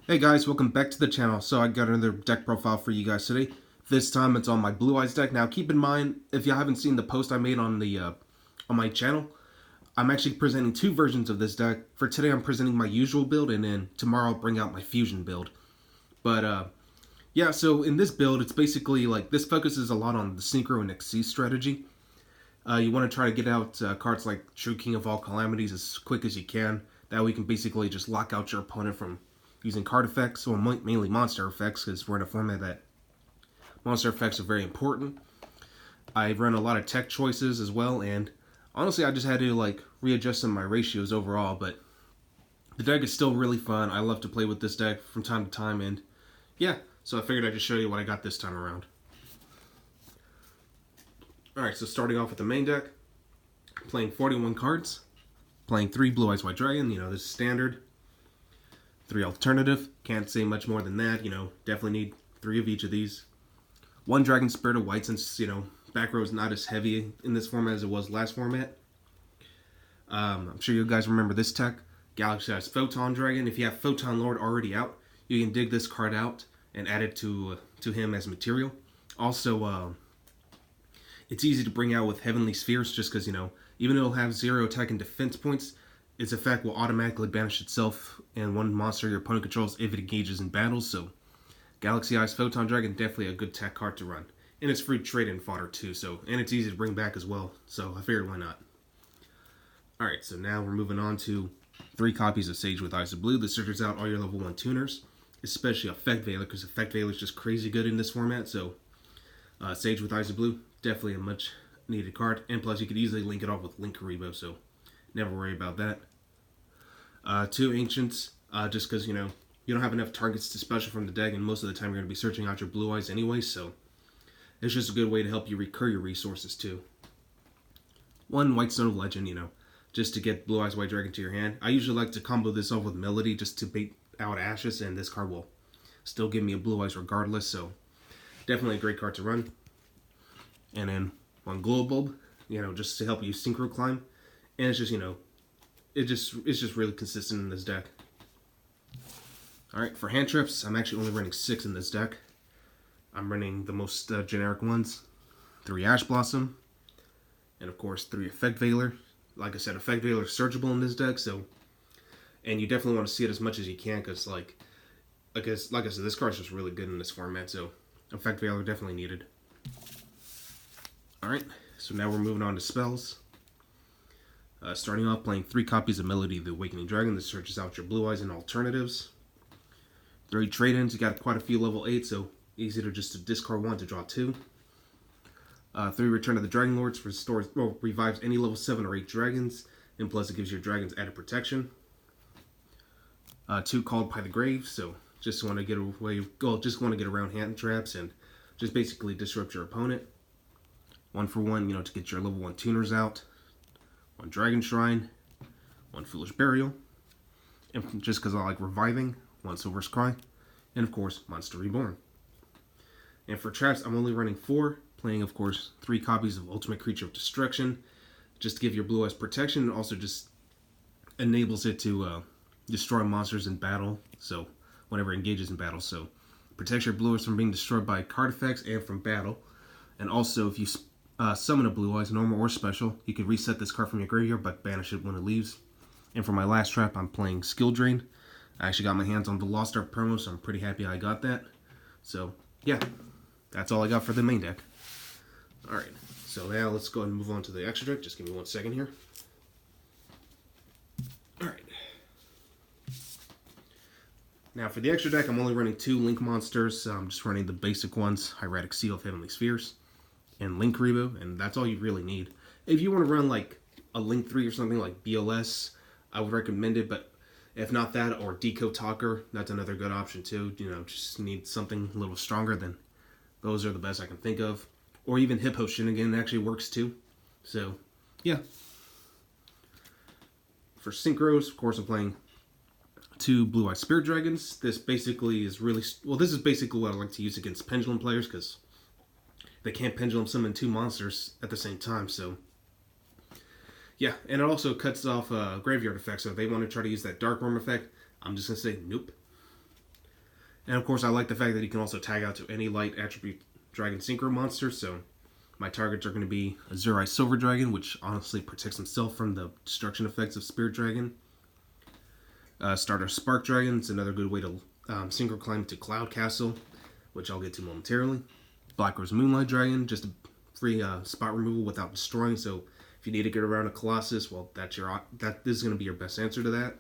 Hey guys, welcome back to the channel. So I got another deck profile for you guys today. This time it's on my Blue Eyes deck. Now keep in mind, if you haven't seen the post I made on the on my channel, I'm actually presenting two versions of this deck. For today I'm presenting my usual build, and then tomorrow I'll bring out my fusion build. But yeah, so in this build it's basically like this focuses a lot on the Synchro and Xyz strategy. You want to try to get out cards like True King of All Calamities as quick as you can. That way you can basically just lock out your opponent from using card effects, well, mainly monster effects, because we're in a format that monster effects are very important. I run a lot of tech choices as well, and honestly, I just had to like readjust some of my ratios overall, but the deck is still really fun. I love to play with this deck from time to time, and yeah, so I figured I'd just show you what I got this time around. Alright, so starting off with the main deck, playing 41 cards, playing 3 Blue Eyes White Dragon, this is standard. 3 alternative, can't say much more than that, definitely need 3 of each of these. 1 Dragon Spirit of White, since, back row is not as heavy in this format as it was last format. I'm sure you guys remember this tech, Galaxy Eyes Photon Dragon. If you have Photon Lord already out, you can dig this card out and add it to him as material. Also, it's easy to bring out with Heavenly Spheres, just because, even though it'll have 0 attack and defense points, its effect will automatically banish itself and one monster your opponent controls if it engages in battles, so Galaxy Eyes Photon Dragon, definitely a good tech card to run. And it's free trade in fodder too, and it's easy to bring back as well, so I figured why not. Alright, so now we're moving on to 3 copies of Sage with Eyes of Blue. This searches out all your level 1 tuners, especially Effect Veiler, because Effect Veiler is just crazy good in this format, so Sage with Eyes of Blue, definitely a much needed card, and plus you could easily link it off with Linkuriboh, so never worry about that. 2 Ancients, just because, you don't have enough targets to special from the deck, and most of the time you're going to be searching out your Blue Eyes anyway, so it's just a good way to help you recur your resources too. 1 White Stone of Legend, just to get Blue Eyes White Dragon to your hand. I usually like to combo this off with Melody just to bait out Ashes, and this card will still give me a Blue Eyes regardless, so definitely a great card to run. And then 1 Glow Bulb, just to help you Synchro Climb, and it's just, it's just really consistent in this deck. Alright, for hand trips, I'm actually only running 6 in this deck. I'm running the most generic ones. 3 Ash Blossom, and of course 3 Effect Veiler. Like I said, Effect Veiler is searchable in this deck, so, and you definitely want to see it as much as you can, because like I said, this card's just really good in this format, so Effect Veiler definitely needed. Alright, so now we're moving on to spells. Starting off playing 3 copies of Melody of the Awakening Dragon. This searches out your Blue Eyes and alternatives. 3 trade-ins, you got quite a few level 8, so easy to just discard 1 to draw 2. 3 Return of the Dragon Lords, revives any level 7 or 8 dragons, and plus it gives your dragons added protection. 2 Called by the Grave, so just want to get away, just want to get around hand traps and just basically disrupt your opponent. 1 for 1, to get your level 1 tuners out. 1 Dragon Shrine, 1 Foolish Burial, and just because I like reviving, 1 Silver Scry, and of course, Monster Reborn. And for traps, I'm only running 4, playing, of course, 3 copies of Ultimate Creature of Destruction, just to give your Blue Eyes protection, and also just enables it to destroy monsters in battle, so whenever it engages in battle, so protects your Blue Eyes from being destroyed by card effects and from battle. And also, if you summon a Blue Eyes, normal or special, you can reset this card from your graveyard but banish it when it leaves. And for my last trap, I'm playing Skill Drain. I actually got my hands on the Lost Art promo, so I'm pretty happy I got that. So, yeah, that's all I got for the main deck. Alright, so now let's go ahead and move on to the extra deck. Just give me 1 second here. Alright. Now for the extra deck, I'm only running 2 Link monsters. I'm just running the basic ones, Hieratic Seal of Heavenly Spheres and Linkuriboh, and that's all you really need. If you want to run like a Link 3 or something like BLS, I would recommend it, but if not that, or Decode Talker, that's another good option too. Just need something a little stronger, than those are the best I can think of. Or even Hippo Shinigami actually works too. So, yeah. For Synchros, of course, I'm playing 2 Blue Eyed Spirit Dragons. This basically is really, this is basically what I like to use against Pendulum players, because they can't Pendulum summon 2 monsters at the same time, so yeah. And it also cuts off graveyard effects, so if they want to try to use that Dark Worm effect, I'm just going to say nope. And of course, I like the fact that he can also tag out to any light attribute dragon synchro monster, so my targets are going to be Azurai Silver Dragon, which honestly protects himself from the destruction effects of Spirit Dragon. Starter Spark Dragon is another good way to synchro climb to Cloud Castle, which I'll get to momentarily. Black Rose Moonlight Dragon, just a free spot removal without destroying, so if you need to get around a Colossus, well, this is going to be your best answer to that.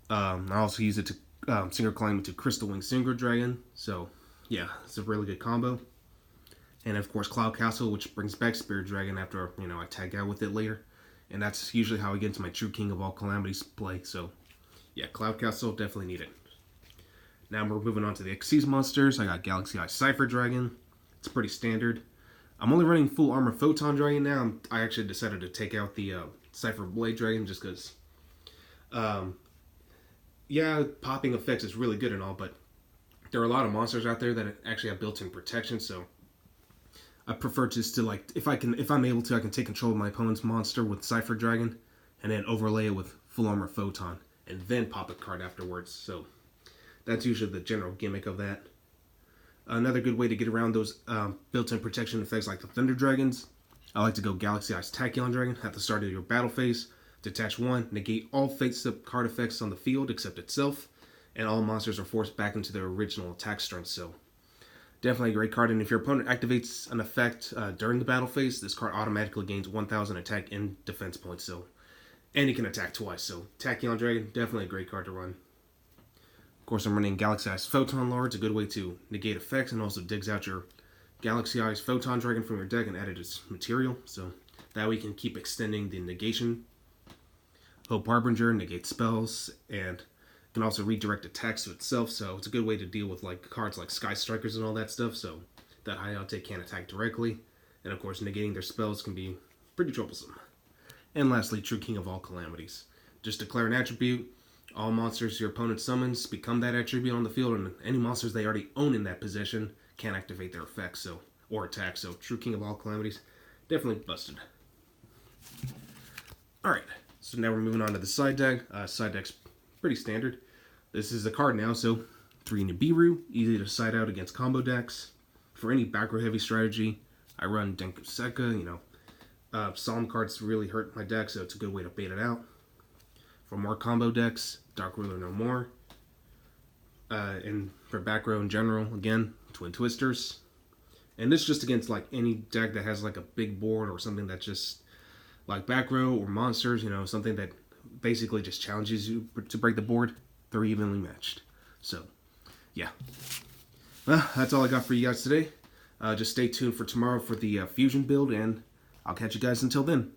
I also use it to synchro climb into Crystal Wing Synchro Dragon, so yeah, it's a really good combo. And of course, Cloud Castle, which brings back Spirit Dragon after, I tag out with it later. And that's usually how I get into my True King of all Calamities play. So, yeah, Cloud Castle, definitely need it. Now we're moving on to the Xyz monsters. I got Galaxy Eye Cypher Dragon. It's pretty standard. I'm only running full armor Photon Dragon now. I actually decided to take out the Cypher Blade Dragon just because, yeah, popping effects is really good and all, but there are a lot of monsters out there that actually have built-in protection, so I prefer just to, like, if I'm able to, I can take control of my opponent's monster with Cypher Dragon, and then overlay it with Full Armor Photon, and then pop a card afterwards. So that's usually the general gimmick of that. Another good way to get around those built-in protection effects like the Thunder Dragons, I like to go Galaxy Eyes Tachyon Dragon at the start of your battle phase. Detach 1, negate all face-up card effects on the field except itself, and all monsters are forced back into their original attack strength, so definitely a great card. And if your opponent activates an effect during the battle phase, this card automatically gains 1,000 attack and defense points. So, and he can attack twice. So, Tachyon Dragon, definitely a great card to run. Of course, I'm running Galaxy Eyes Photon Lord. It's a good way to negate effects and also digs out your Galaxy Eyes Photon Dragon from your deck and add it as material. So that way you can keep extending the negation. Hope Harbinger negates spells and can also redirect attacks to itself, so it's a good way to deal with like cards like Sky Strikers and all that stuff, so that high outtake can't attack directly. And of course, negating their spells can be pretty troublesome. And lastly, True King of all Calamities. Just declare an attribute. All monsters your opponent summons become that attribute on the field, and any monsters they already own in that position can't activate their effects or attack. So True King of all Calamities, definitely busted. Alright, so now we're moving on to the side deck. Side deck's pretty standard. This is a card now, so 3 Nibiru, easy to side out against combo decks. For any back row heavy strategy, I run Denkuseka, Solemn cards really hurt my deck, so it's a good way to bait it out. For more combo decks, Dark Ruler No More. And for back row in general, again, Twin Twisters. And this just against like any deck that has like a big board or something that's just like back row or monsters, something that basically just challenges you to break the board. They're evenly matched. So, yeah. Well, that's all I got for you guys today. Just stay tuned for tomorrow for the Fusion build, and I'll catch you guys until then.